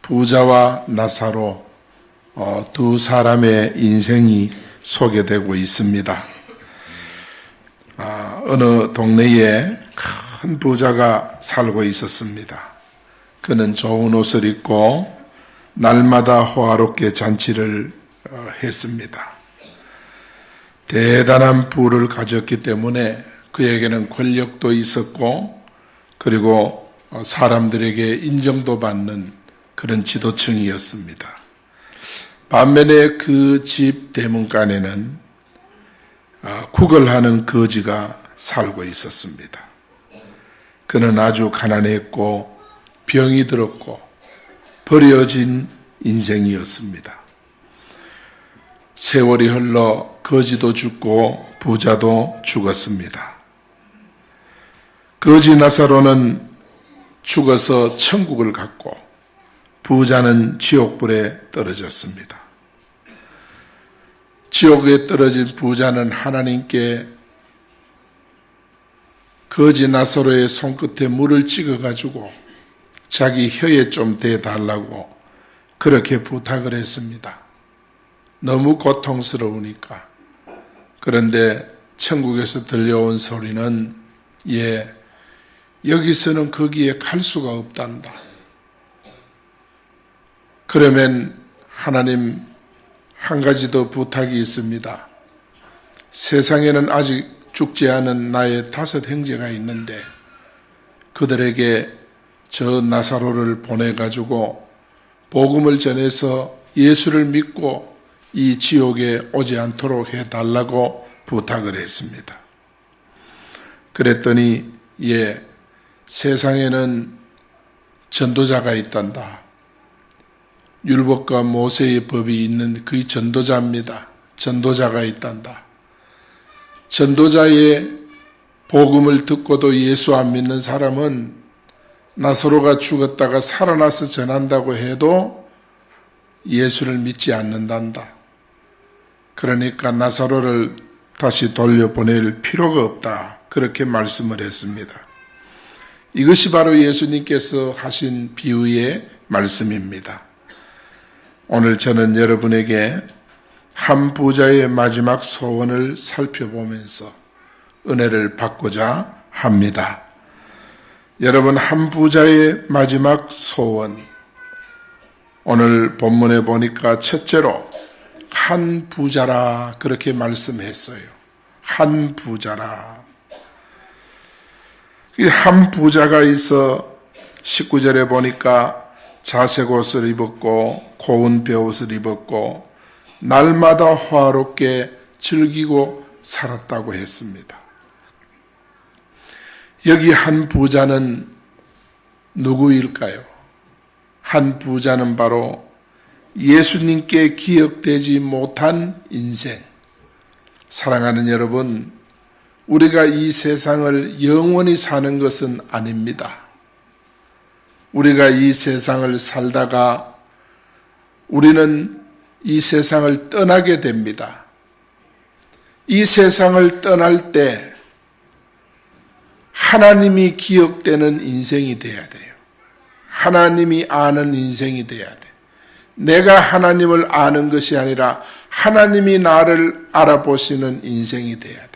부자와 나사로 두 사람의 인생이 소개되고 있습니다. 어느 동네에 큰 부자가 살고 있었습니다. 그는 좋은 옷을 입고 날마다 호화롭게 잔치를 했습니다. 대단한 부를 가졌기 때문에 그에게는 권력도 있었고, 그리고 사람들에게 인정도 받는 그런 지도층이었습니다. 반면에 그 집 대문간에는 구걸하는 거지가 살고 있었습니다. 그는 아주 가난했고 병이 들었고 버려진 인생이었습니다. 세월이 흘러 거지도 죽고 부자도 죽었습니다. 거지 나사로는 죽어서 천국을 갔고 부자는 지옥불에 떨어졌습니다. 지옥에 떨어진 부자는 하나님께 거지 나사로의 손끝에 물을 찍어가지고 자기 혀에 좀 대달라고 그렇게 부탁을 했습니다. 너무 고통스러우니까. 그런데 천국에서 들려온 소리는 여기서는 거기에 갈 수가 없단다. 그러면 하나님, 한 가지 더 부탁이 있습니다. 세상에는 아직 죽지 않은 나의 5 형제가 있는데 그들에게 저 나사로를 보내가지고 복음을 전해서 예수를 믿고 이 지옥에 오지 않도록 해달라고 부탁을 했습니다. 그랬더니 세상에는 전도자가 있단다. 율법과 모세의 법이 있는 그 전도자입니다. 전도자가 있단다. 전도자의 복음을 듣고도 예수 안 믿는 사람은 나사로가 죽었다가 살아나서 전한다고 해도 예수를 믿지 않는단다. 그러니까 나사로를 다시 돌려보낼 필요가 없다. 그렇게 말씀을 했습니다. 이것이 바로 예수님께서 하신 비유의 말씀입니다. 오늘 저는 여러분에게 한 부자의 마지막 소원을 살펴보면서 은혜를 받고자 합니다. 여러분, 한 부자의 마지막 소원, 오늘 본문에 보니까 첫째로 한 부자라 그렇게 말씀했어요. 한 부자라. 이 한 부자가 있어 19절에 보니까 자색 옷을 입었고 고운 벼옷을 입었고 날마다 화롭게 즐기고 살았다고 했습니다. 여기 한 부자는 누구일까요? 한 부자는 바로 예수님께 기억되지 못한 인생. 사랑하는 여러분, 우리가 이 세상을 영원히 사는 것은 아닙니다. 우리가 이 세상을 살다가 우리는 이 세상을 떠나게 됩니다. 이 세상을 떠날 때 하나님이 기억되는 인생이 돼야 돼요. 하나님이 아는 인생이 돼야 돼. 내가 하나님을 아는 것이 아니라 하나님이 나를 알아보시는 인생이 돼야 돼요.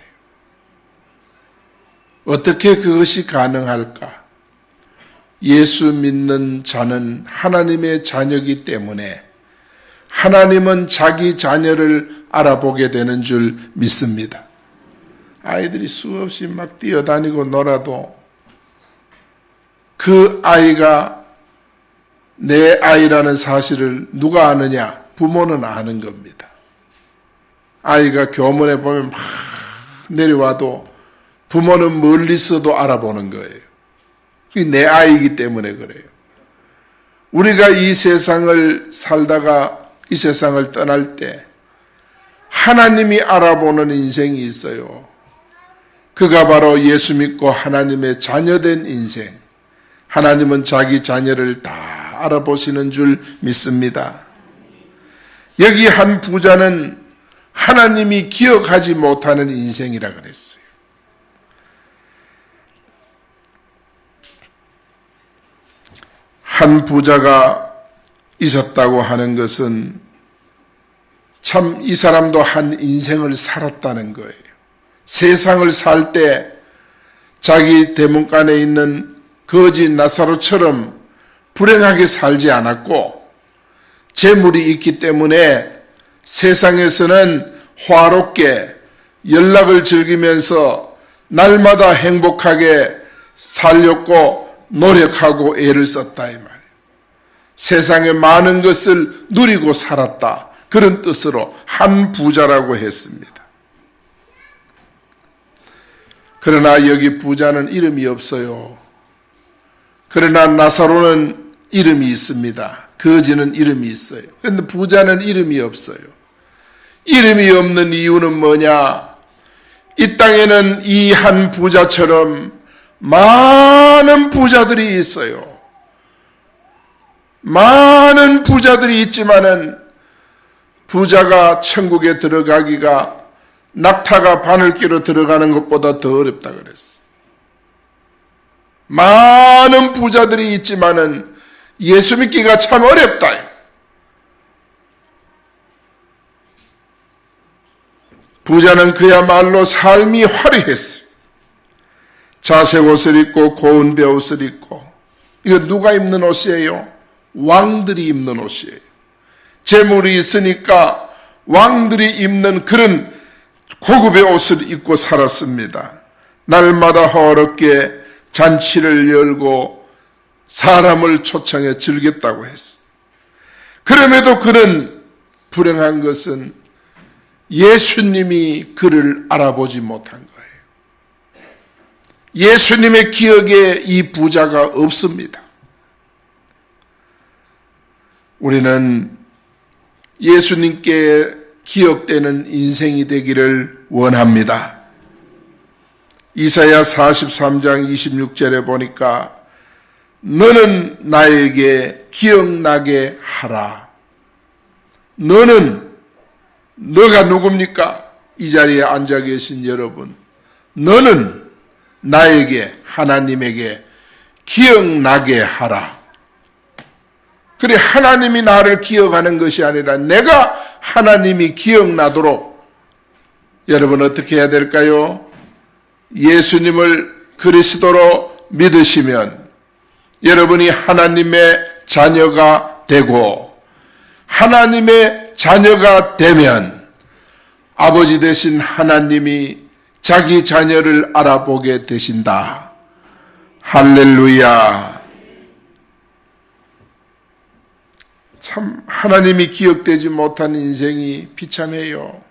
어떻게 그것이 가능할까? 예수 믿는 자는 하나님의 자녀이기 때문에 하나님은 자기 자녀를 알아보게 되는 줄 믿습니다. 아이들이 수없이 막 뛰어다니고 놀아도 그 아이가 내 아이라는 사실을 누가 아느냐? 부모는 아는 겁니다. 아이가 교문에 보면 막 내려와도 부모는 멀리서도 알아보는 거예요. 그게 내 아이이기 때문에 그래요. 우리가 이 세상을 살다가 이 세상을 떠날 때 하나님이 알아보는 인생이 있어요. 그가 바로 예수 믿고 하나님의 자녀된 인생. 하나님은 자기 자녀를 다 알아보시는 줄 믿습니다. 여기 한 부자는 하나님이 기억하지 못하는 인생이라 그랬어요. 한 부자가 있었다고 하는 것은 참 이 사람도 한 인생을 살았다는 거예요. 세상을 살 때 자기 대문간에 있는 거지 나사로처럼 불행하게 살지 않았고, 재물이 있기 때문에 세상에서는 화롭게 연락을 즐기면서 날마다 행복하게 살려고 노력하고 애를 썼다 이 말이에요. 세상의 많은 것을 누리고 살았다, 그런 뜻으로 한 부자라고 했습니다. 그러나 여기 부자는 이름이 없어요. 그러나 나사로는 이름이 있습니다. 거지는 이름이 있어요. 그런데 부자는 이름이 없어요. 이름이 없는 이유는 뭐냐? 이 땅에는 이 한 부자처럼 많은 부자들이 있어요. 많은 부자들이 있지만은 부자가 천국에 들어가기가 낙타가 바늘귀로 들어가는 것보다 더 어렵다 그랬어. 많은 부자들이 있지만은 예수 믿기가 참 어렵다. 부자는 그야말로 삶이 화려했어요. 자색 옷을 입고 고운 베옷을 입고, 이거 누가 입는 옷이에요? 왕들이 입는 옷이에요. 재물이 있으니까 왕들이 입는 그런 고급의 옷을 입고 살았습니다. 날마다 허럽게 잔치를 열고 사람을 초청해 즐겼다고 했어. 그럼에도 그는 불행한 것은 예수님이 그를 알아보지 못한 거예요. 예수님의 기억에 이 부자가 없습니다. 우리는 예수님께 기억되는 인생이 되기를 원합니다. 이사야 43장 26절에 보니까 너는 나에게 기억나게 하라. 너가 누굽니까? 이 자리에 앉아 계신 여러분, 너는 나에게, 하나님에게 기억나게 하라. 그래, 하나님이 나를 기억하는 것이 아니라 내가 하나님이 기억나도록 여러분 어떻게 해야 될까요? 예수님을 그리스도로 믿으시면 여러분이 하나님의 자녀가 되고, 하나님의 자녀가 되면 아버지 되신 하나님이 자기 자녀를 알아보게 되신다. 할렐루야. 참 하나님이 기억되지 못한 인생이 비참해요.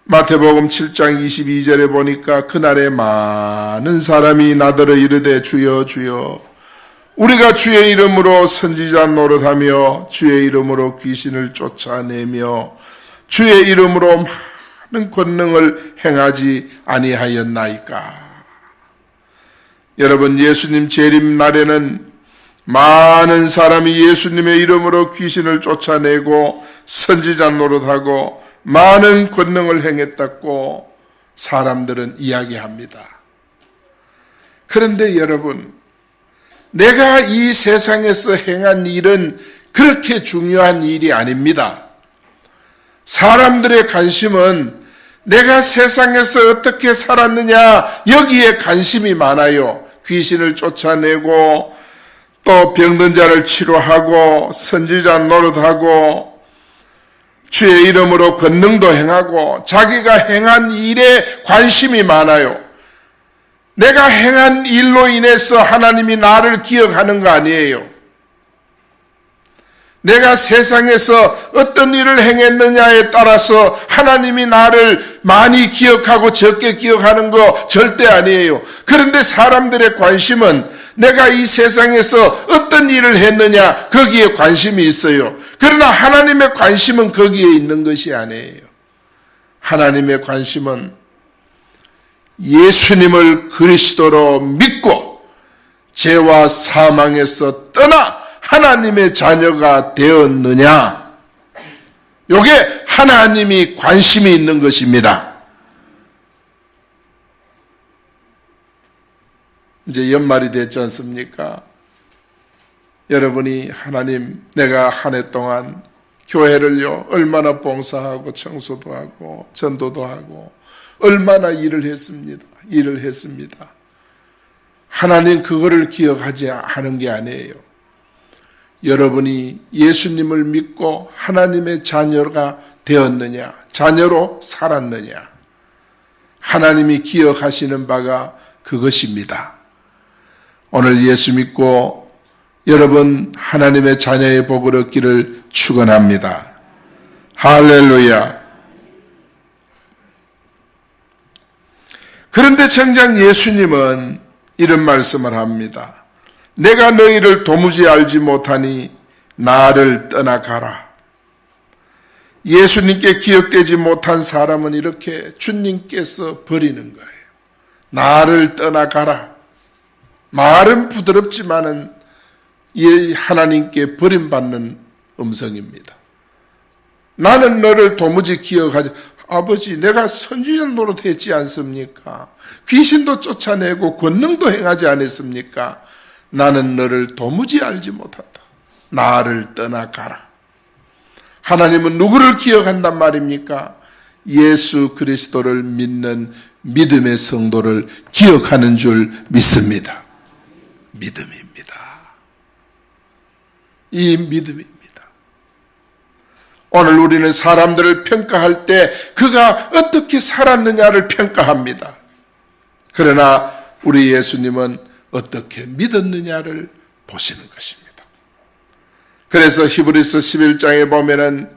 마태복음 7장 22절에 보니까 그날에 많은 사람이 나더러 이르되 주여 주여 우리가 주의 이름으로 선지자 노릇하며 주의 이름으로 귀신을 쫓아내며 주의 이름으로 많은 권능을 행하지 아니하였나이까. 여러분, 예수님 재림 날에는 많은 사람이 예수님의 이름으로 귀신을 쫓아내고 선지자 노릇하고 많은 권능을 행했다고 사람들은 이야기합니다. 그런데 여러분, 내가 이 세상에서 행한 일은 그렇게 중요한 일이 아닙니다. 사람들의 관심은 내가 세상에서 어떻게 살았느냐, 여기에 관심이 많아요. 귀신을 쫓아내고 또 병든 자를 치료하고 선지자 노릇하고 주의 이름으로 권능도 행하고 자기가 행한 일에 관심이 많아요. 내가 행한 일로 인해서 하나님이 나를 기억하는 거 아니에요. 내가 세상에서 어떤 일을 행했느냐에 따라서 하나님이 나를 많이 기억하고 적게 기억하는 거 절대 아니에요. 그런데 사람들의 관심은 내가 이 세상에서 어떤 일을 했느냐, 거기에 관심이 있어요. 그러나 하나님의 관심은 거기에 있는 것이 아니에요. 하나님의 관심은 예수님을 그리스도로 믿고 죄와 사망에서 떠나 하나님의 자녀가 되었느냐, 이게 하나님이 관심이 있는 것입니다. 이제 연말이 됐지 않습니까? 여러분이 하나님, 내가 한 해 동안 교회를요 얼마나 봉사하고 청소도 하고 전도도 하고 얼마나 일을 했습니다. 하나님 그거를 기억하지 않은 게 아니에요. 여러분이 예수님을 믿고 하나님의 자녀가 되었느냐, 자녀로 살았느냐, 하나님이 기억하시는 바가 그것입니다. 오늘 예수 믿고 여러분 하나님의 자녀의 복을 얻기를 축원합니다. 할렐루야. 그런데 정작 예수님은 이런 말씀을 합니다. 내가 너희를 도무지 알지 못하니 나를 떠나가라. 예수님께 기억되지 못한 사람은 이렇게 주님께서 버리는 거예요. 나를 떠나가라. 말은 부드럽지만은 하나님께 버림받는 음성입니다. 나는 너를 도무지 기억하지. 아버지, 내가 선지자 노릇했지 않습니까? 귀신도 쫓아내고 권능도 행하지 않았습니까? 나는 너를 도무지 알지 못한다. 나를 떠나가라. 하나님은 누구를 기억한단 말입니까? 예수 그리스도를 믿는 믿음의 성도를 기억하는 줄 믿습니다. 믿음입니다. 이 믿음입니다. 오늘 우리는 사람들을 평가할 때 그가 어떻게 살았느냐를 평가합니다. 그러나 우리 예수님은 어떻게 믿었느냐를 보시는 것입니다. 그래서 히브리서 11장에 보면은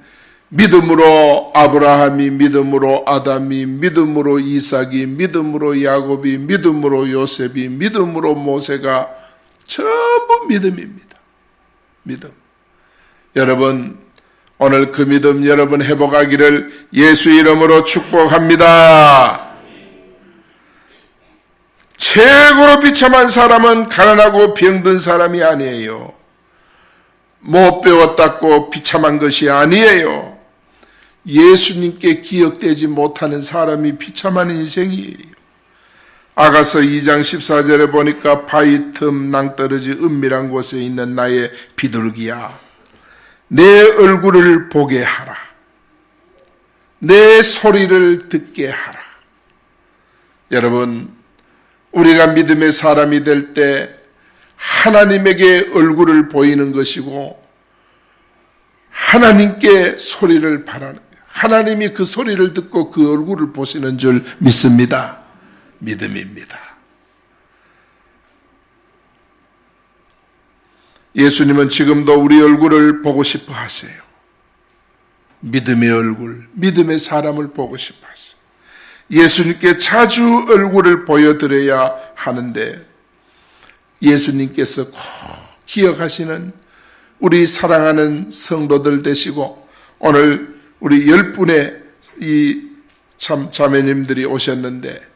믿음으로 아브라함이, 믿음으로 아담이, 믿음으로 이삭이, 믿음으로 야곱이, 믿음으로 요셉이, 믿음으로 모세가 전부 믿음입니다. 믿음. 여러분, 오늘 그 믿음 여러분 회복하기를 예수 이름으로 축복합니다. 최고로 비참한 사람은 가난하고 병든 사람이 아니에요. 못 배웠다고 비참한 것이 아니에요. 예수님께 기억되지 못하는 사람이 비참한 인생이에요. 아가서 2장 14절에 보니까 바위 틈 낭떠러지 은밀한 곳에 있는 나의 비둘기야, 내 얼굴을 보게 하라. 내 소리를 듣게 하라. 여러분, 우리가 믿음의 사람이 될 때 하나님에게 얼굴을 보이는 것이고 하나님께 소리를 바라는 거예요. 하나님이 그 소리를 듣고 그 얼굴을 보시는 줄 믿습니다. 믿음입니다. 예수님은 지금도 우리 얼굴을 보고 싶어 하세요. 믿음의 얼굴, 믿음의 사람을 보고 싶어 하세요. 예수님께 자주 얼굴을 보여드려야 하는데 예수님께서 꼭 기억하시는 우리 사랑하는 성도들 되시고 오늘 우리 10분의 이 참 자매님들이 오셨는데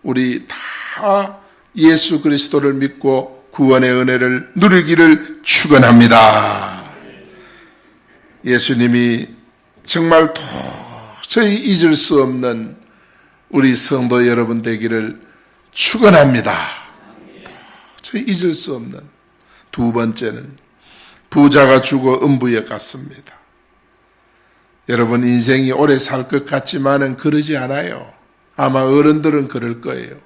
우리 다 예수 그리스도를 믿고 구원의 은혜를 누리기를 축원합니다. 예수님이 정말 도저히 잊을 수 없는 우리 성도 여러분 되기를 축원합니다. 도저히 잊을 수 없는. 두 번째는 부자가 죽어 음부에 갔습니다. 여러분, 인생이 오래 살 것 같지만은 그러지 않아요. 아마 어른들은 그럴 거예요.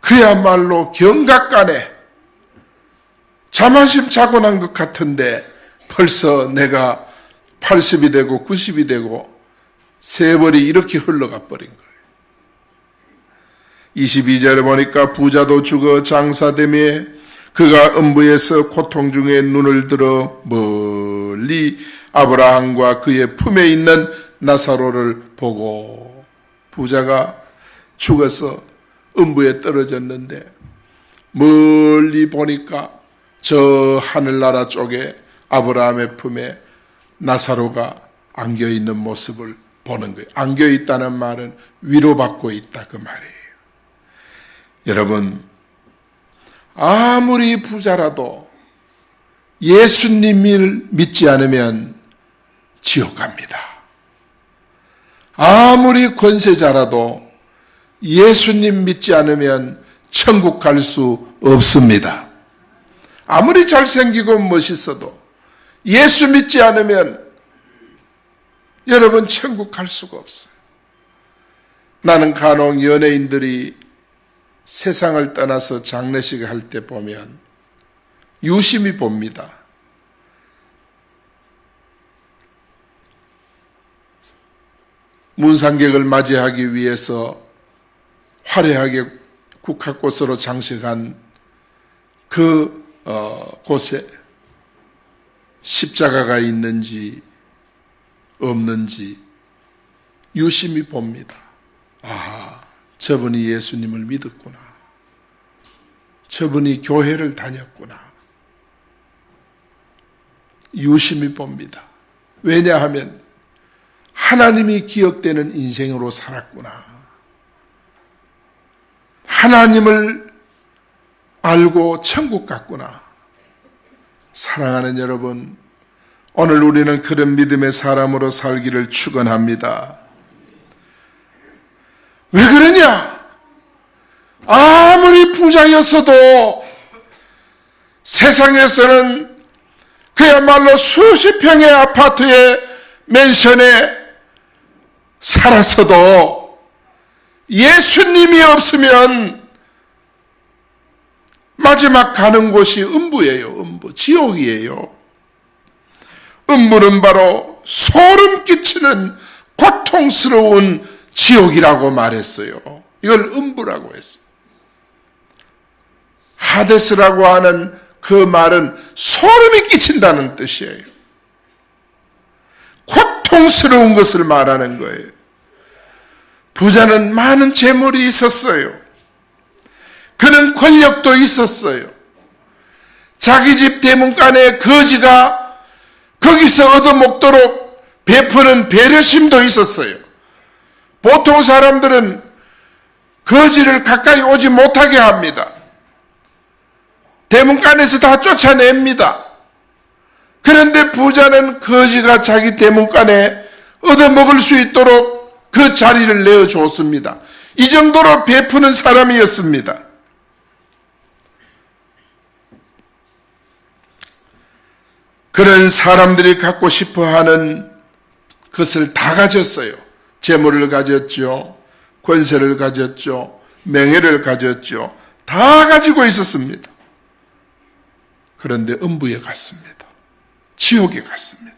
그야말로 경각간에 잠 한숨 자고 난 것 같은데 벌써 내가 80이 되고 90이 되고 세월이 이렇게 흘러가 버린 거예요. 22절에 보니까 부자도 죽어 장사되며 그가 음부에서 고통 중에 눈을 들어 멀리 아브라함과 그의 품에 있는 나사로를 보고, 부자가 죽어서 음부에 떨어졌는데 멀리 보니까 저 하늘나라 쪽에 아브라함의 품에 나사로가 안겨있는 모습을 보는 거예요. 안겨있다는 말은 위로받고 있다 그 말이에요. 여러분, 아무리 부자라도 예수님을 믿지 않으면 지옥 갑니다. 아무리 권세자라도 예수님 믿지 않으면 천국 갈 수 없습니다. 아무리 잘생기고 멋있어도 예수 믿지 않으면 여러분 천국 갈 수가 없어요. 나는 간혹 연예인들이 세상을 떠나서 장례식을 할 때 보면 유심히 봅니다. 문상객을 맞이하기 위해서 화려하게 국화꽃으로 장식한 그 곳에 십자가가 있는지 없는지 유심히 봅니다. 아, 저분이 예수님을 믿었구나. 저분이 교회를 다녔구나. 유심히 봅니다. 왜냐하면 하나님이 기억되는 인생으로 살았구나. 하나님을 알고 천국 갔구나. 사랑하는 여러분, 오늘 우리는 그런 믿음의 사람으로 살기를 축원합니다. 왜 그러냐? 아무리 부자였어도 세상에서는 그야말로 수십 평의 아파트에 맨션에 살았어도 예수님이 없으면 마지막 가는 곳이 음부예요. 음부, 지옥이에요. 음부는 바로 소름 끼치는 고통스러운 지옥이라고 말했어요. 이걸 음부라고 했어요. 하데스라고 하는 그 말은 소름이 끼친다는 뜻이에요. 고통스러운 것을 말하는 거예요. 부자는 많은 재물이 있었어요. 그는 권력도 있었어요. 자기 집 대문간에 거지가 거기서 얻어먹도록 베푸는 배려심도 있었어요. 보통 사람들은 거지를 가까이 오지 못하게 합니다. 대문간에서 다 쫓아냅니다. 그런데 부자는 거지가 자기 대문간에 얻어먹을 수 있도록 그 자리를 내어줬습니다. 이 정도로 베푸는 사람이었습니다. 그런 사람들이 갖고 싶어하는 것을 다 가졌어요. 재물을 가졌죠. 권세를 가졌죠. 명예를 가졌죠. 다 가지고 있었습니다. 그런데 음부에 갔습니다. 지옥에 갔습니다.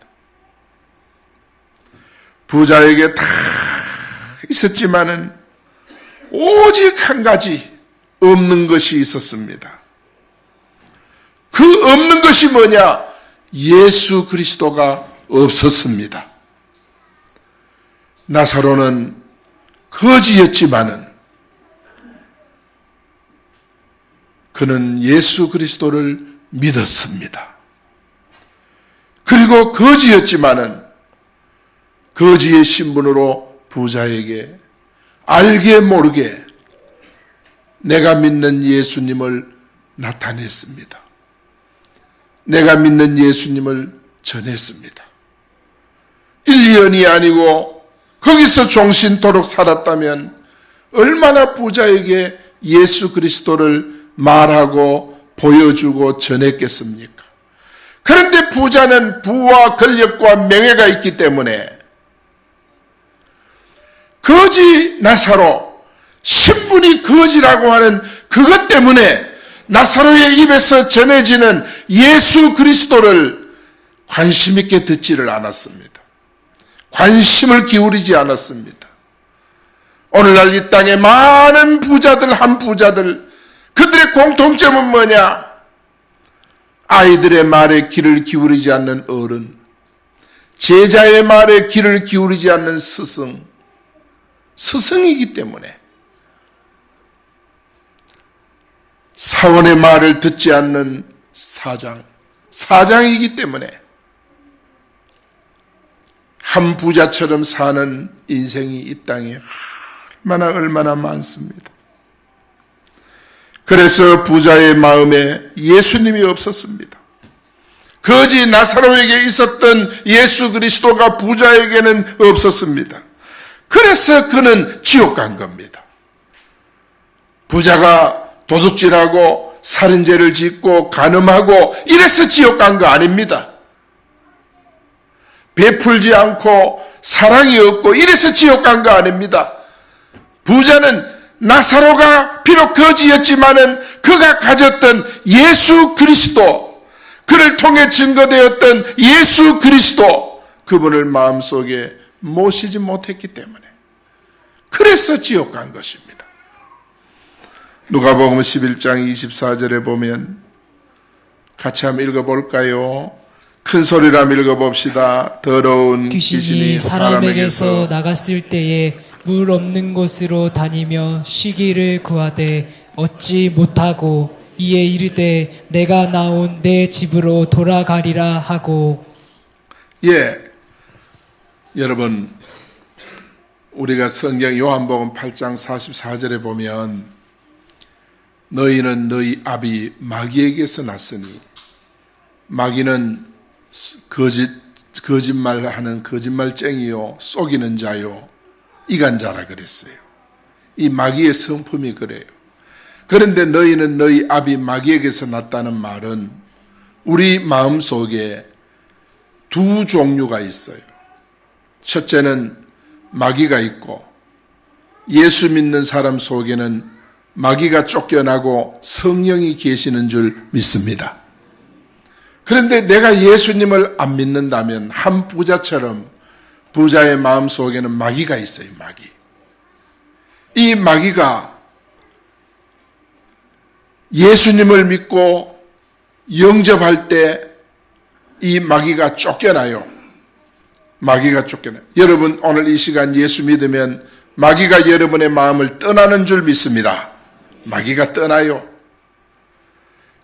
부자에게 다 있었지만은 오직 한 가지 없는 것이 있었습니다. 그 없는 것이 뭐냐? 예수 그리스도가 없었습니다. 나사로는 거지였지만은 그는 예수 그리스도를 믿었습니다. 그리고 거지였지만은 거지의 신분으로 부자에게 알게 모르게 내가 믿는 예수님을 나타냈습니다. 내가 믿는 예수님을 전했습니다. 1년이 아니고 거기서 종신토록 살았다면 얼마나 부자에게 예수 그리스도를 말하고 보여주고 전했겠습니까? 그런데 부자는 부와 권력과 명예가 있기 때문에 거지 나사로, 신분이 거지라고 하는 그것 때문에 나사로의 입에서 전해지는 예수 그리스도를 관심 있게 듣지를 않았습니다. 관심을 기울이지 않았습니다. 오늘날 이 땅에 많은 부자들, 한 부자들, 그들의 공통점은 뭐냐? 아이들의 말에 귀를 기울이지 않는 어른, 제자의 말에 귀를 기울이지 않는 스승, 스승이기 때문에 사원의 말을 듣지 않는 사장, 사장이기 때문에 한 부자처럼 사는 인생이 이 땅에 얼마나 많습니다. 그래서 부자의 마음에 예수님이 없었습니다. 거지 나사로에게 있었던 예수 그리스도가 부자에게는 없었습니다. 그래서 그는 지옥 간 겁니다. 부자가 도둑질하고 살인죄를 짓고 간음하고 이래서 지옥 간 거 아닙니다. 베풀지 않고 사랑이 없고 이래서 지옥 간 거 아닙니다. 부자는 나사로가 비록 거지였지만은 그가 가졌던 예수 그리스도, 그를 통해 증거되었던 예수 그리스도, 그분을 마음속에 모시지 못했기 때문에 그래서 지옥 간 것입니다. 누가복음 11장 24절에 보면 같이 한번 읽어볼까요? 큰 소리로 한번 읽어봅시다. 더러운 귀신이 사람에게서 나갔을 때에 물 없는 곳으로 다니며 쉬기를 구하되 얻지 못하고 이에 이르되 내가 나온 내 집으로 돌아가리라 하고. 여러분, 우리가 성경 요한복음 8장 44절에 보면 너희는 너희 아비 마귀에게서 났으니 마귀는 거짓말하는 거짓말쟁이요 속이는 자요 이간자라 그랬어요. 이 마귀의 성품이 그래요. 그런데 너희는 너희 아비 마귀에게서 났다는 말은 우리 마음속에 두 종류가 있어요. 첫째는 마귀가 있고 예수 믿는 사람 속에는 마귀가 쫓겨나고 성령이 계시는 줄 믿습니다. 그런데 내가 예수님을 안 믿는다면 한 부자처럼 부자의 마음 속에는 마귀가 있어요. 마귀. 이 마귀가 예수님을 믿고 영접할 때 이 마귀가 쫓겨나요. 마귀가 쫓겨나요. 여러분 오늘 이 시간 예수 믿으면 마귀가 여러분의 마음을 떠나는 줄 믿습니다. 마귀가 떠나요.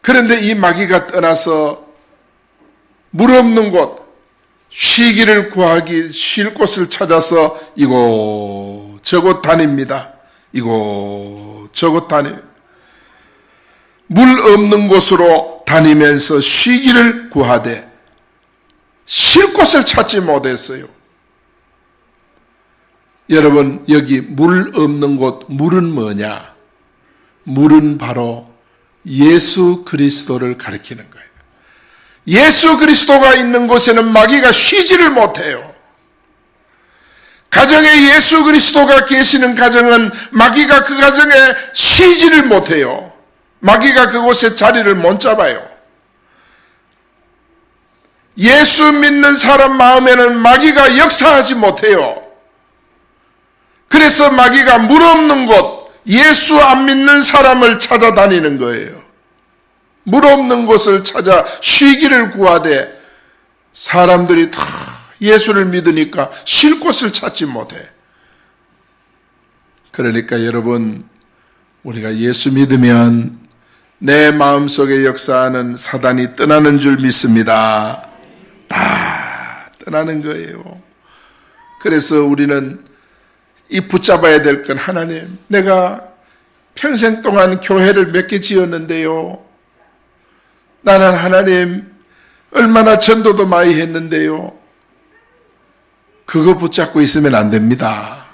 그런데 이 마귀가 떠나서 물 없는 곳, 쉬기를 구하기 쉴 곳을 찾아서 이곳저곳 다닙니다. 이곳저곳 다닙니다. 물 없는 곳으로 다니면서 쉬기를 구하되 쉴 곳을 찾지 못했어요. 여러분 여기 물 없는 곳, 물은 뭐냐? 물은 바로 예수 그리스도를 가리키는 거예요. 예수 그리스도가 있는 곳에는 마귀가 쉬지를 못해요. 가정에 예수 그리스도가 계시는 가정은 마귀가 그 가정에 쉬지를 못해요. 마귀가 그곳에 자리를 못 잡아요. 예수 믿는 사람 마음에는 마귀가 역사하지 못해요. 그래서 마귀가 물 없는 곳, 예수 안 믿는 사람을 찾아다니는 거예요. 물 없는 곳을 찾아 쉬기를 구하되 사람들이 다 예수를 믿으니까 쉴 곳을 찾지 못해. 그러니까 여러분, 우리가 예수 믿으면 내 마음속에 역사하는 사단이 떠나는 줄 믿습니다. 다 떠나는 거예요. 그래서 우리는 이 붙잡아야 될 건 하나님, 내가 평생 동안 교회를 몇 개 지었는데요. 나는 하나님 얼마나 전도도 많이 했는데요. 그거 붙잡고 있으면 안 됩니다.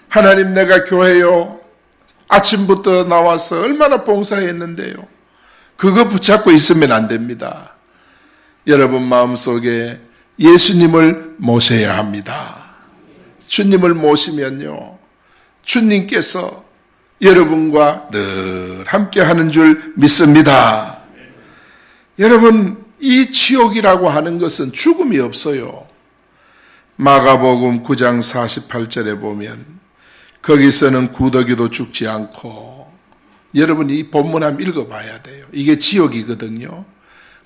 하나님 내가 교회요 아침부터 나와서 얼마나 봉사했는데요. 그거 붙잡고 있으면 안 됩니다. 여러분 마음속에 예수님을 모셔야 합니다. 주님을 모시면요 주님께서 여러분과 늘 함께 하는 줄 믿습니다. 여러분 이 지옥이라고 하는 것은 죽음이 없어요. 마가복음 9장 48절에 보면 거기서는 구더기도 죽지 않고, 여러분 이 본문 한번 읽어봐야 돼요. 이게 지옥이거든요.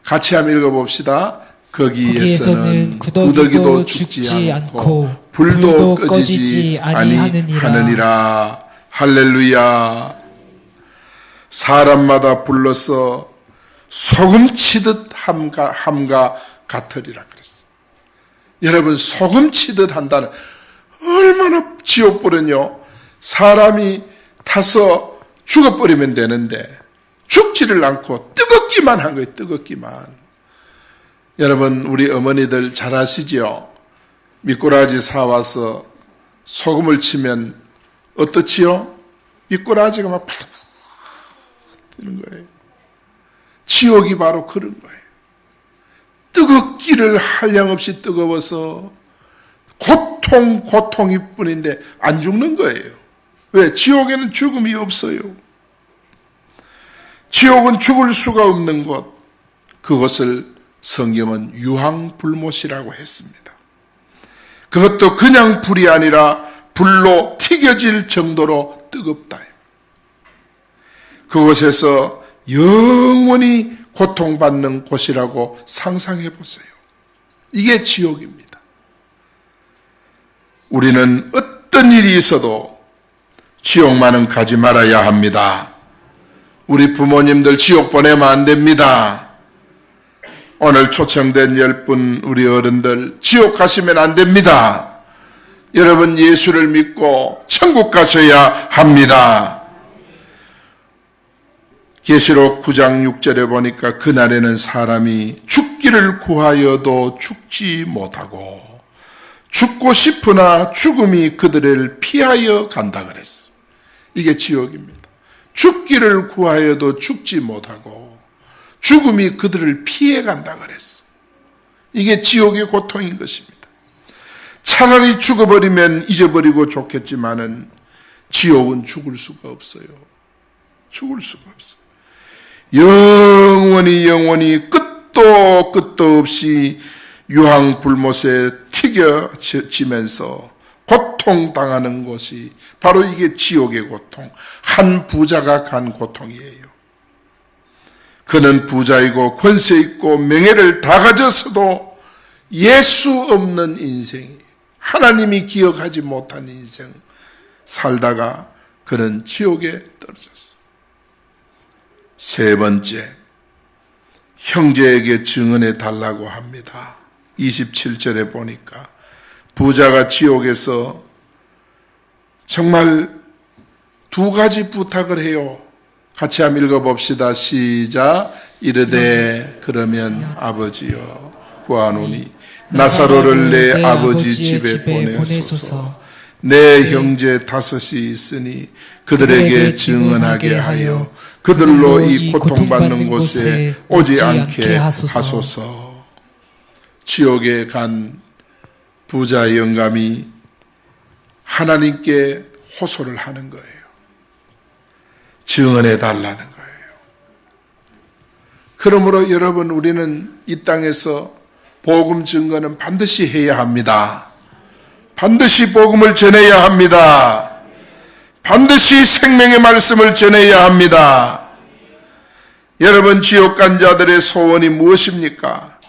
같이 한번 읽어봅시다. 거기에서는 구더기도 죽지 않고 불도 꺼지지 아니하느니라. 할렐루야. 사람마다 불러서 소금 치듯 함과 같으리라 그랬어요. 여러분 소금 치듯 한다는 얼마나 지옥불은요 사람이 타서 죽어버리면 되는데 죽지를 않고 뜨겁기만 한 거예요. 뜨겁기만. 여러분 우리 어머니들 잘 아시죠? 미꾸라지 사와서 소금을 치면 어떻지요? 미꾸라지가 막 팍팍 뜨는 거예요. 지옥이 바로 그런 거예요. 뜨겁기를 한량없이 뜨거워서 고통일 뿐인데 안 죽는 거예요. 왜? 지옥에는 죽음이 없어요. 지옥은 죽을 수가 없는 곳, 그것을 성경은 유황불못이라고 했습니다. 그것도 그냥 불이 아니라 불로 튀겨질 정도로 뜨겁다. 그곳에서 영원히 고통받는 곳이라고 상상해 보세요. 이게 지옥입니다. 우리는 어떤 일이 있어도 지옥만은 가지 말아야 합니다. 우리 부모님들 지옥 보내면 안 됩니다. 오늘 초청된 10분 우리 어른들 지옥 가시면 안 됩니다. 여러분 예수를 믿고 천국 가셔야 합니다. 계시록 9장 6절에 보니까 그날에는 사람이 죽기를 구하여도 죽지 못하고 죽고 싶으나 죽음이 그들을 피하여 간다 그랬어. 이게 지옥입니다. 죽기를 구하여도 죽지 못하고 죽음이 그들을 피해 간다 그랬어. 이게 지옥의 고통인 것입니다. 차라리 죽어버리면 잊어버리고 좋겠지만은 지옥은 죽을 수가 없어요. 죽을 수가 없어요. 영원히 끝도 없이 유황불못에 튀겨지면서 고통당하는 것이 바로 이게 지옥의 고통, 한 부자가 간 고통이에요. 그는 부자이고 권세 있고 명예를 다 가졌어도 예수 없는 인생이, 하나님이 기억하지 못한 인생 살다가 그는 지옥에 떨어졌어. 세 번째, 형제에게 증언해 달라고 합니다. 27절에 보니까 부자가 지옥에서 정말 두 가지 부탁을 해요. 같이 한번 읽어봅시다. 시작. 이르되 그러면 아버지여 구하노니 나사로를 내 아버지 집에 보내소서. 내 형제 다섯이 있으니 그들에게 증언하게 하여 그들로 이 고통받는 곳에 오지 않게 하소서. 지옥에 간 부자 영감이 하나님께 호소를 하는 거예요. 증언해 달라는 거예요. 그러므로 여러분, 우리는 이 땅에서 복음 증거는 반드시 해야 합니다. 반드시 복음을 전해야 합니다. 반드시 생명의 말씀을 전해야 합니다. 여러분, 지옥 간 자들의 소원이 무엇입니까?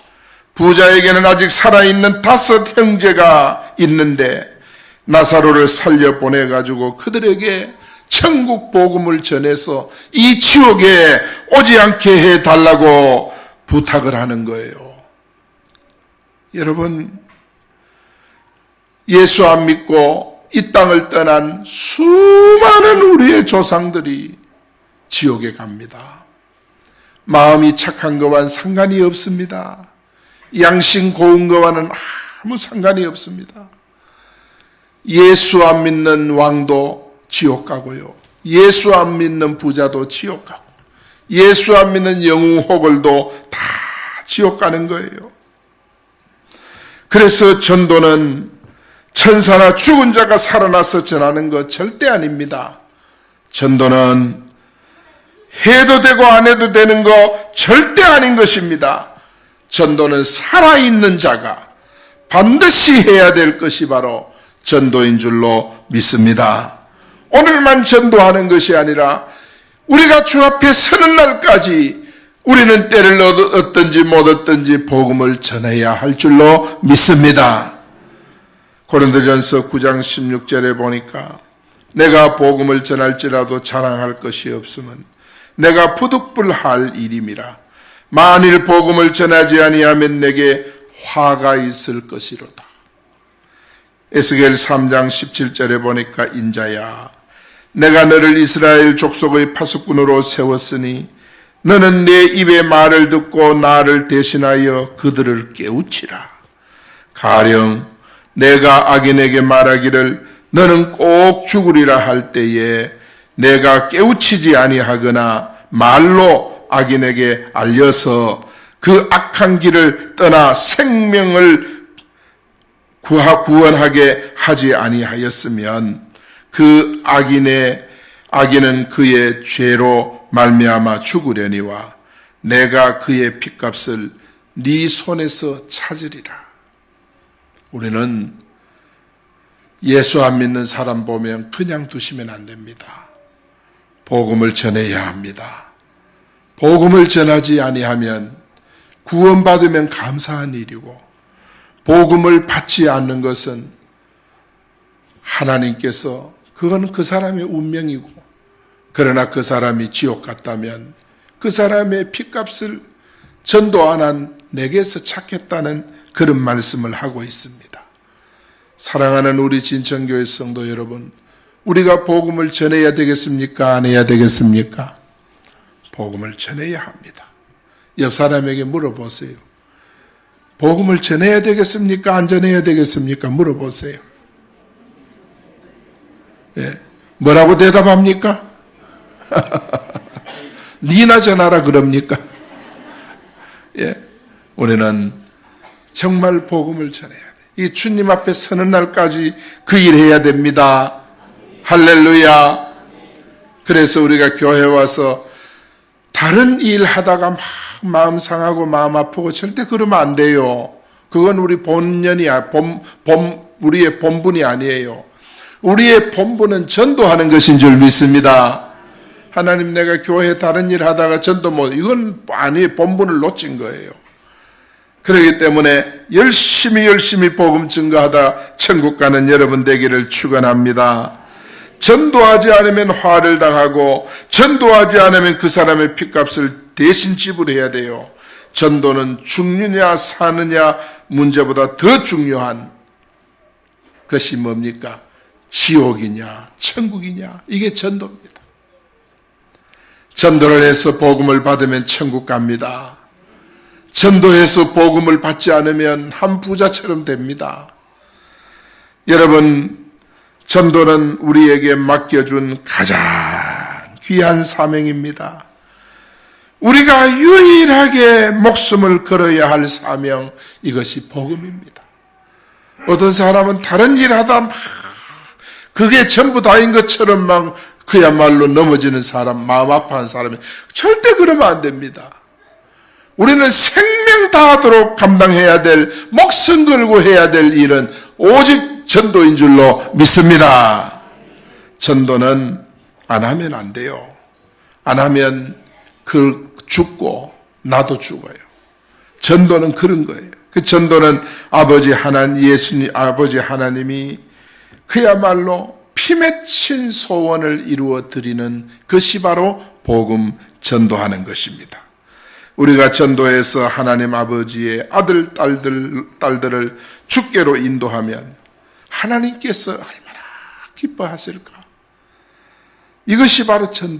부자에게는 아직 살아있는 5 형제가 있는데 나사로를 살려 보내가지고 그들에게 천국 복음을 전해서 이 지옥에 오지 않게 해달라고 부탁을 하는 거예요. 여러분, 예수 안 믿고 이 땅을 떠난 수많은 우리의 조상들이 지옥에 갑니다. 마음이 착한 것과는 상관이 없습니다. 양심 고운 것과는 아무 상관이 없습니다. 예수 안 믿는 왕도 지옥 가고요. 예수 안 믿는 부자도 지옥 가고, 예수 안 믿는 영웅호걸도 다 지옥 가는 거예요. 그래서 전도는 천사나 죽은 자가 살아나서 전하는 것 절대 아닙니다. 전도는 해도 되고 안 해도 되는 거 절대 아닌 것입니다. 전도는 살아있는 자가 반드시 해야 될 것이 바로 전도인 줄로 믿습니다. 오늘만 전도하는 것이 아니라 우리가 주 앞에 서는 날까지 우리는 때를 얻든지 못 얻든지 복음을 전해야 할 줄로 믿습니다. 고린도전서 9장 16절에 보니까 내가 복음을 전할지라도 자랑할 것이 없으면 내가 부득불할 일임이라. 만일 복음을 전하지 아니하면 내게 화가 있을 것이로다. 에스겔 3장 17절에 보니까 인자야, 내가 너를 이스라엘 족속의 파수꾼으로 세웠으니 너는 내 입의 말을 듣고 나를 대신하여 그들을 깨우치라. 가령 내가 악인에게 말하기를 너는 꼭 죽으리라 할 때에 내가 깨우치지 아니하거나 말로 악인에게 알려서 그 악한 길을 떠나 생명을 구원하게 하지 아니하였으면 그 악인은 그의 죄로 말미암아 죽으려니와 내가 그의 핏값을 네 손에서 찾으리라. 우리는 예수 안 믿는 사람 보면 그냥 두시면 안 됩니다. 복음을 전해야 합니다. 복음을 전하지 아니하면 구원받으면 감사한 일이고 복음을 받지 않는 것은 하나님께서 그건 그 사람의 운명이고 그러나 그 사람이 지옥 갔다면 그 사람의 핏값을 전도 안 한 내게서 찾겠다는 그런 말씀을 하고 있습니다. 사랑하는 우리 진천교회 성도 여러분, 우리가 복음을 전해야 되겠습니까? 안 해야 되겠습니까? 복음을 전해야 합니다. 옆 사람에게 물어보세요. 복음을 전해야 되겠습니까? 안 전해야 되겠습니까? 물어보세요. 예. 뭐라고 대답합니까? 니나 전하라 그럽니까? 예. 우리는 정말 복음을 전해야 돼. 이 주님 앞에 서는 날까지 그 일 해야 됩니다. 할렐루야. 그래서 우리가 교회 와서 다른 일 하다가 막 마음 상하고 마음 아프고 절대 그러면 안 돼요. 그건 우리 본연이야. 우리의 본분이 아니에요. 우리의 본분은 전도하는 것인 줄 믿습니다. 하나님, 내가 교회 다른 일 하다가 전도 못, 이건 아니에요. 본분을 놓친 거예요. 그렇기 때문에 열심히 복음 증거하다 천국 가는 여러분 되기를 축원합니다. 전도하지 않으면 화를 당하고 전도하지 않으면 그 사람의 핏값을 대신 지불해야 돼요. 전도는 죽느냐 사느냐 문제보다 더 중요한 것이 뭡니까? 지옥이냐 천국이냐, 이게 전도입니다. 전도를 해서 복음을 받으면 천국 갑니다. 전도해서 복음을 받지 않으면 한 부자처럼 됩니다. 여러분, 전도는 우리에게 맡겨준 가장 귀한 사명입니다. 우리가 유일하게 목숨을 걸어야 할 사명, 이것이 복음입니다. 어떤 사람은 다른 일 하다 막 그게 전부 다인 것처럼 막 그야말로 넘어지는 사람, 마음 아파하는 사람이 절대 그러면 안 됩니다. 우리는 생명 다하도록 감당해야 될, 목숨 걸고 해야 될 일은 오직 전도인 줄로 믿습니다. 전도는 안 하면 안 돼요. 안 하면 죽고 나도 죽어요. 전도는 그런 거예요. 그 전도는 아버지 하나님이 그야말로 피 맺힌 소원을 이루어 드리는 것이 바로 복음 전도하는 것입니다. 우리가 전도해서 하나님 아버지의 아들, 딸들을 주께로 인도하면 하나님께서 얼마나 기뻐하실까? 이것이 바로 전도.